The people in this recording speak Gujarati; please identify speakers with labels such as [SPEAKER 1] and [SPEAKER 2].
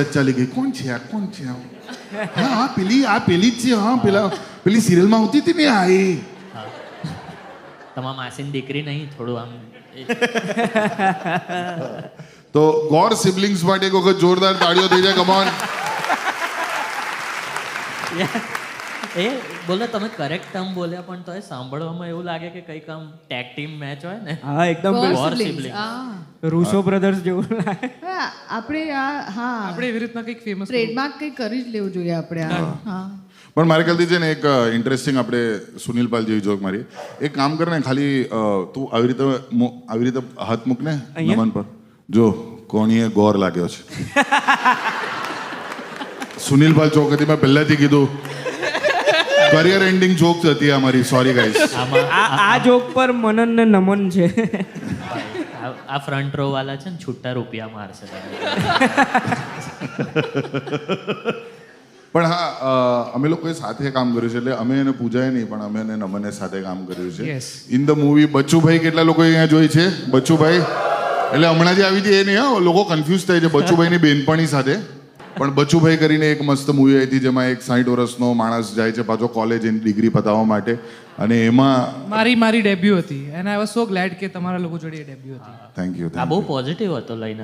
[SPEAKER 1] ચાલી ગઈ. કોણ છે આ? કોણ છે આ? હા હા પેલી જ છે. હા પેલી સિરિયલમાં આવતી હતી ને આ એ.
[SPEAKER 2] તમારા માસીની દીકરી નહીં, થોડું આમ
[SPEAKER 1] તો ગોર સિબલિંગ્સ માટે એક વખત જોરદાર તાળીઓ થઈ જાય. કમોન.
[SPEAKER 2] એ બોલો, તમે કરેક્ટ ટર્મ બોલ્યા પણ તો સાંભળવામાં એવું લાગે કે કંઈક આમ ટેગ ટીમ મેચ હોય ને.
[SPEAKER 3] હા એકદમ
[SPEAKER 2] War siblings.
[SPEAKER 3] રૂસો બ્રધર્સ જેવું લાગે.
[SPEAKER 4] આપણે
[SPEAKER 5] આપણે એવી રીતના કંઈક ફેમસ
[SPEAKER 4] ટ્રેડમાર્ક કંઈક કરી જ લેવું જોઈએ આપણે. હા
[SPEAKER 1] પણ મારે ખ્યાલથી છે ને એક ઇન્ટરેસ્ટિંગ આપણે સુનિલ પાલ જેવી જોક મારી. એક કામ કર ને, ખાલી તું આવી રીતે હાથ મૂક ને નમન પર. જો કોણીએ ગોર લાગ્યો છે. સુનિલ પાલ ચોક હતી, મેં પહેલાથી કીધું. કરિયર એન્ડિંગ જોક હતી અમારી. Sorry guys.
[SPEAKER 3] આ જોક પર મનન ને નમન છે.
[SPEAKER 2] આ ફ્રન્ટ રો વાળા છે ને, છૂટા રૂપિયા મારશે તમને.
[SPEAKER 1] પણ હા, અમે લોકોએ સાથે કામ કર્યું છે. એટલે અમે એને પૂજાએ નહીં, પણ અમે એને નમને સાથે કામ કર્યું છે. In the movie Bachchubhai. કેટલા લોકો અહીંયા જોઈ છે બચ્ચુભાઈ? એટલે હમણાં જે આવી હતી એ નહીં. હા, લોકો કન્ફ્યુઝ થાય છે બચ્ચુભાઈની બેનપણી સાથે. પણ બચ્ચુભાઈ કરીને એક મસ્ત મૂવી આવી હતી, જેમાં એક 60 વર્ષનો માણસ જાય છે પાછો કોલેજ એની ડિગ્રી પતાવવા માટે. અને એમાં
[SPEAKER 5] મારી ડેબ્યુ હતી, and I was so glad કે તમારા લોકો જોડે ડેબ્યુ હતી.
[SPEAKER 1] Thank you.
[SPEAKER 2] આ બહુ પોઝિટિવ હતો લઈને.